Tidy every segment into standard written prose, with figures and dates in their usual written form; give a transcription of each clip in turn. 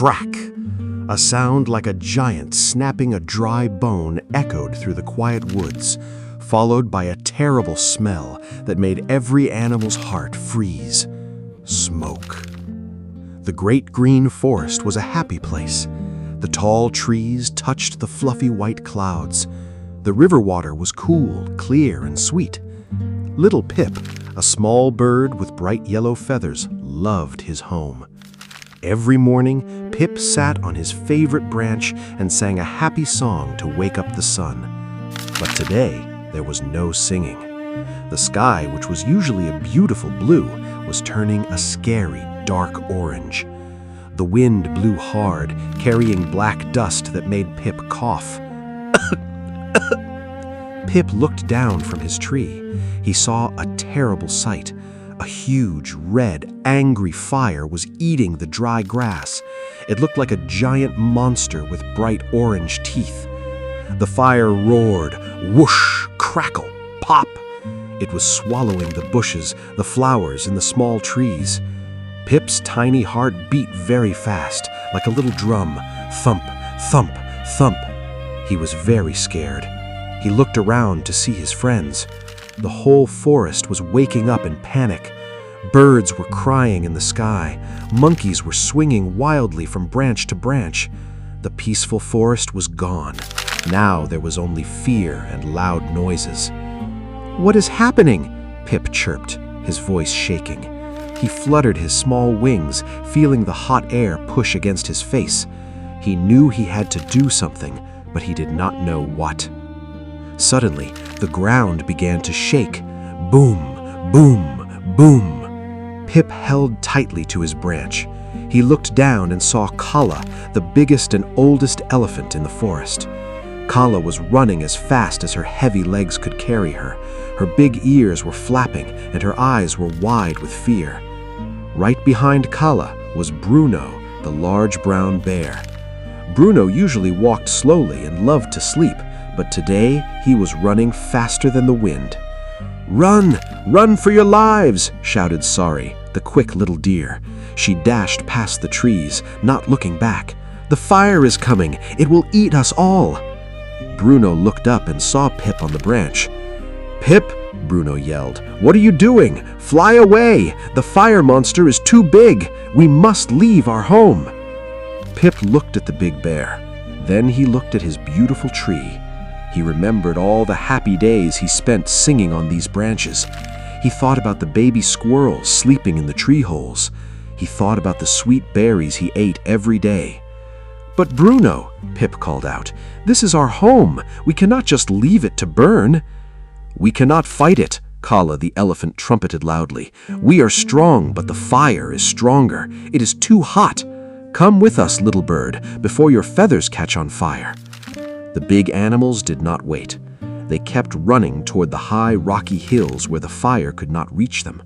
Crack! A sound like a giant snapping a dry bone echoed through the quiet woods, followed by a terrible smell that made every animal's heart freeze. Smoke. The great green forest was a happy place. The tall trees touched the fluffy white clouds. The river water was cool, clear, and sweet. Little Pip, a small bird with bright yellow feathers, loved his home. Every morning, Pip sat on his favorite branch and sang a happy song to wake up the sun. But today, there was no singing. The sky, which was usually a beautiful blue, was turning a scary, dark orange. The wind blew hard, carrying black dust that made Pip cough. Pip looked down from his tree. He saw a terrible sight. A huge, red, angry fire was eating the dry grass. It looked like a giant monster with bright orange teeth. The fire roared, whoosh, crackle, pop. It was swallowing the bushes, the flowers, and the small trees. Pip's tiny heart beat very fast, like a little drum. Thump, thump, thump. He was very scared. He looked around to see his friends. The whole forest was waking up in panic. Birds were crying in the sky. Monkeys were swinging wildly from branch to branch. The peaceful forest was gone. Now there was only fear and loud noises. "What is happening?" Pip chirped, his voice shaking. He fluttered his small wings, feeling the hot air push against his face. He knew he had to do something, but he did not know what. Suddenly, the ground began to shake. Boom, boom, boom. Pip held tightly to his branch. He looked down and saw Kala, the biggest and oldest elephant in the forest. Kala was running as fast as her heavy legs could carry her. Her big ears were flapping and her eyes were wide with fear. Right behind Kala was Bruno, the large brown bear. Bruno usually walked slowly and loved to sleep, but today he was running faster than the wind. "Run! Run for your lives!" shouted Sari, the quick little deer. She dashed past the trees, not looking back. "The fire is coming! It will eat us all!" Bruno looked up and saw Pip on the branch. "Pip!" Bruno yelled. "What are you doing? Fly away! The fire monster is too big! We must leave our home!" Pip looked at the big bear. Then he looked at his beautiful tree. He remembered all the happy days he spent singing on these branches. He thought about the baby squirrels sleeping in the tree holes. He thought about the sweet berries he ate every day. "But Bruno," Pip called out, "this is our home. We cannot just leave it to burn." "We cannot fight it," Kala the elephant trumpeted loudly. "We are strong, but the fire is stronger. It is too hot. Come with us, little bird, before your feathers catch on fire." The big animals did not wait. They kept running toward the high, rocky hills where the fire could not reach them.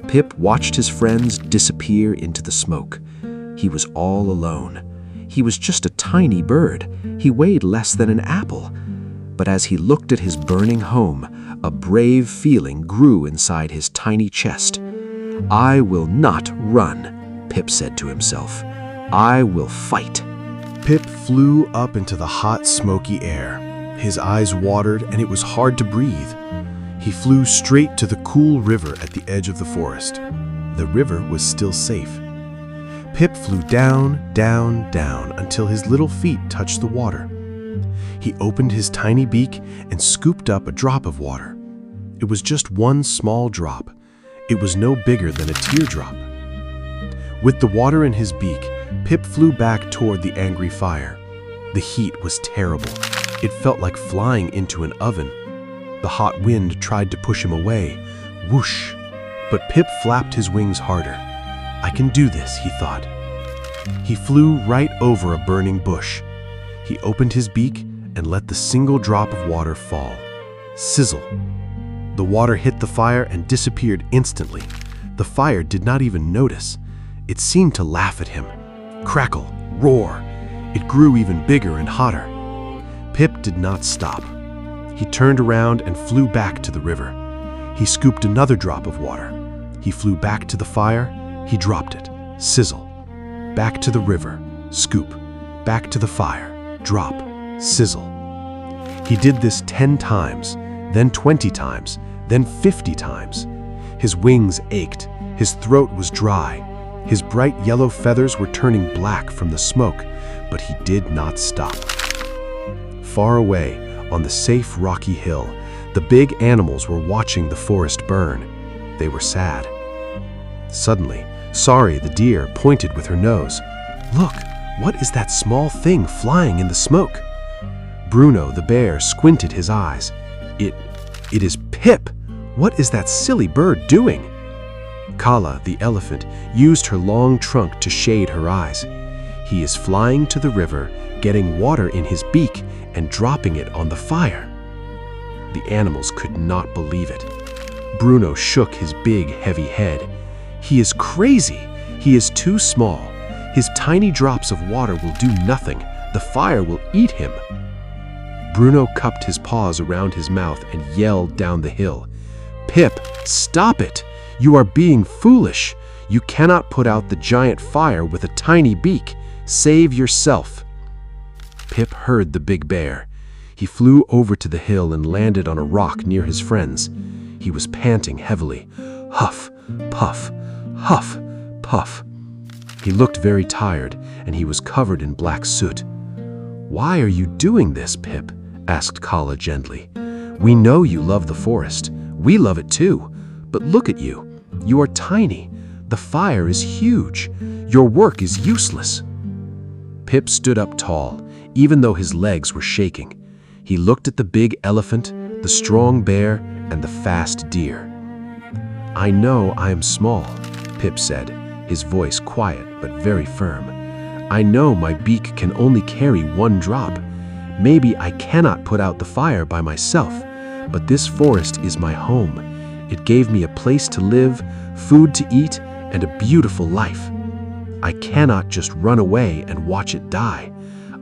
Pip watched his friends disappear into the smoke. He was all alone. He was just a tiny bird. He weighed less than an apple. But as he looked at his burning home, a brave feeling grew inside his tiny chest. "I will not run," Pip said to himself. "I will fight." Pip flew up into the hot, smoky air. His eyes watered and it was hard to breathe. He flew straight to the cool river at the edge of the forest. The river was still safe. Pip flew down, down, down until his little feet touched the water. He opened his tiny beak and scooped up a drop of water. It was just one small drop. It was no bigger than a teardrop. With the water in his beak, Pip flew back toward the angry fire. The heat was terrible. It felt like flying into an oven. The hot wind tried to push him away. Whoosh! But Pip flapped his wings harder. "I can do this," he thought. He flew right over a burning bush. He opened his beak and let the single drop of water fall. Sizzle! The water hit the fire and disappeared instantly. The fire did not even notice. It seemed to laugh at him. Crackle, roar. It grew even bigger and hotter. Pip did not stop. He turned around and flew back to the river. He scooped another drop of water. He flew back to the fire. He dropped it. Sizzle. Back to the river. scoop, back to the fire, drop, sizzle. He did this 10 times, then 20 times, then 50 times. His wings ached, his throat was dry, his bright yellow feathers were turning black from the smoke, but he did not stop. Far away, on the safe rocky hill, the big animals were watching the forest burn. They were sad. Suddenly, Sari the deer pointed with her nose. "Look, what is that small thing flying in the smoke?" Bruno the bear squinted his eyes. It is Pip. What is that silly bird doing?" Kala the elephant used her long trunk to shade her eyes. "He is flying to the river, getting water in his beak and dropping it on the fire." The animals could not believe it. Bruno shook his big, heavy head. "He is crazy. He is too small. His tiny drops of water will do nothing. The fire will eat him." Bruno cupped his paws around his mouth and yelled down the hill. "Pip, stop it! You are being foolish. You cannot put out the giant fire with a tiny beak. Save yourself." Pip heard the big bear. He flew over to the hill and landed on a rock near his friends. He was panting heavily. Huff, puff, huff, puff. He looked very tired, and he was covered in black soot. "Why are you doing this, Pip?" asked Kala gently. "We know you love the forest. We love it too. But look at you. You are tiny. The fire is huge. Your work is useless." Pip stood up tall, even though his legs were shaking. He looked at the big elephant, the strong bear, and the fast deer. "I know I am small," Pip said, his voice quiet but very firm. "I know my beak can only carry one drop. Maybe I cannot put out the fire by myself, but this forest is my home. It gave me a place to live, food to eat, and a beautiful life. I cannot just run away and watch it die.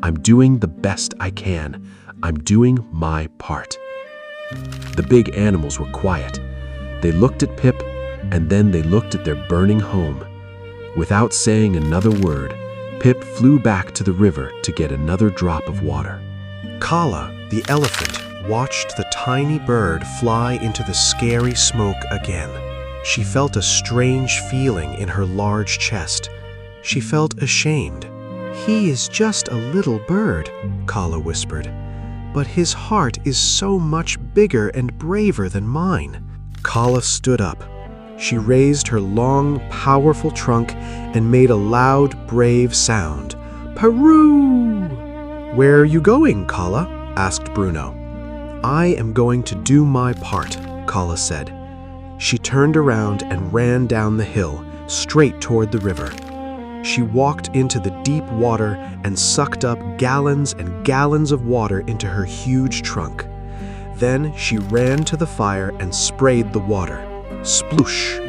I'm doing the best I can. I'm doing my part." The big animals were quiet. They looked at Pip, and then they looked at their burning home. Without saying another word, Pip flew back to the river to get another drop of water. Kala, the elephant, watched the tiny bird fly into the scary smoke again. She felt a strange feeling in her large chest. She felt ashamed. "He is just a little bird," Kala whispered. "But his heart is so much bigger and braver than mine." Kala stood up. She raised her long, powerful trunk and made a loud, brave sound. "Peru!" "Where are you going, Kala?" asked Bruno. "I am going to do my part," Kala said. She turned around and ran down the hill, straight toward the river. She walked into the deep water and sucked up gallons and gallons of water into her huge trunk. Then she ran to the fire and sprayed the water. Sploosh!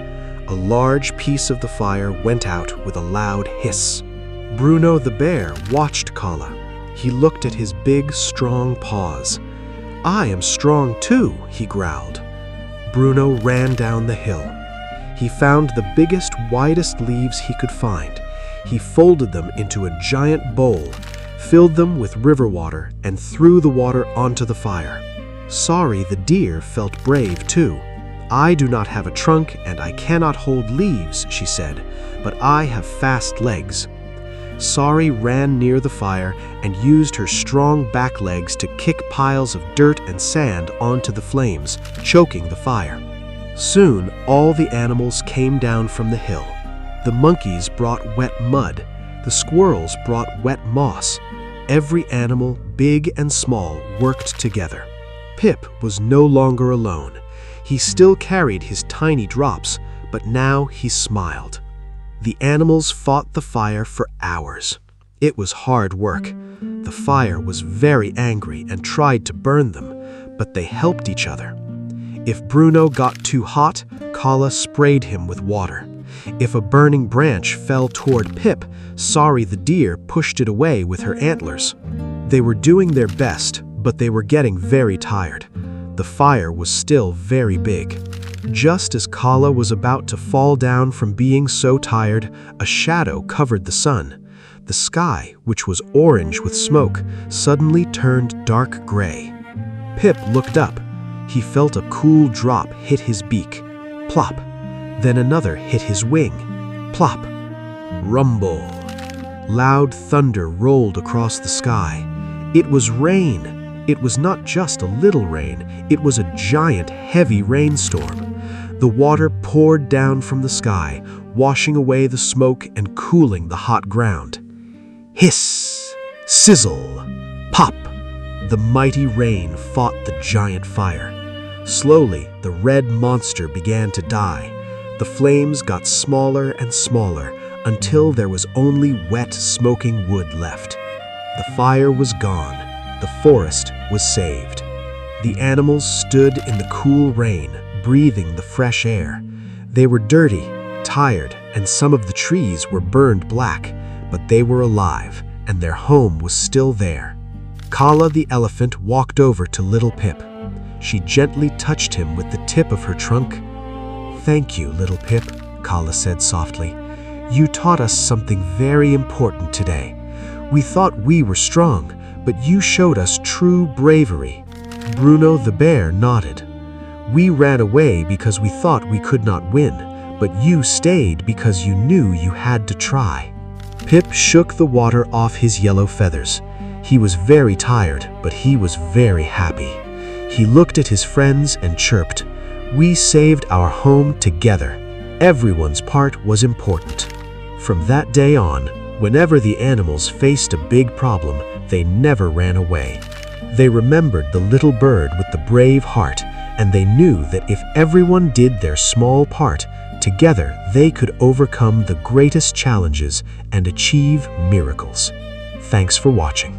A large piece of the fire went out with a loud hiss. Bruno the bear watched Kala. He looked at his big, strong paws. "I am strong too," he growled. Bruno ran down the hill. He found the biggest, widest leaves he could find. He folded them into a giant bowl, filled them with river water, and threw the water onto the fire. Sari the deer felt brave too. "I do not have a trunk and I cannot hold leaves," she said, "but I have fast legs." Sari ran near the fire and used her strong back legs to kick piles of dirt and sand onto the flames, choking the fire. Soon, all the animals came down from the hill. The monkeys brought wet mud. The squirrels brought wet moss. Every animal, big and small, worked together. Pip was no longer alone. He still carried his tiny drops, but now he smiled. The animals fought the fire for hours. It was hard work. The fire was very angry and tried to burn them, but they helped each other. If Bruno got too hot, Kala sprayed him with water. If a burning branch fell toward Pip, Sari the deer pushed it away with her antlers. They were doing their best, but they were getting very tired. The fire was still very big. Just as Kala was about to fall down from being so tired, a shadow covered the sun. The sky, which was orange with smoke, suddenly turned dark gray. Pip looked up. He felt a cool drop hit his beak. Plop. Then another hit his wing. Plop. Rumble. Loud thunder rolled across the sky. It was rain. It was not just a little rain. It was a giant, heavy rainstorm. The water poured down from the sky, washing away the smoke and cooling the hot ground. Hiss! Sizzle! Pop! The mighty rain fought the giant fire. Slowly, the red monster began to die. The flames got smaller and smaller until there was only wet, smoking wood left. The fire was gone. The forest was saved. The animals stood in the cool rain, breathing the fresh air. They were dirty, tired, and some of the trees were burned black, but they were alive, and their home was still there. Kala the elephant walked over to little Pip. She gently touched him with the tip of her trunk. "Thank you, little Pip," Kala said softly. "You taught us something very important today. We thought we were strong, but you showed us true bravery." Bruno the bear nodded. "We ran away because we thought we could not win, but you stayed because you knew you had to try." Pip shook the water off his yellow feathers. He was very tired, but he was very happy. He looked at his friends and chirped, "We saved our home together. Everyone's part was important." From that day on, whenever the animals faced a big problem, they never ran away. They remembered the little bird with the brave heart, and they knew that if everyone did their small part, together they could overcome the greatest challenges and achieve miracles. Thanks for watching.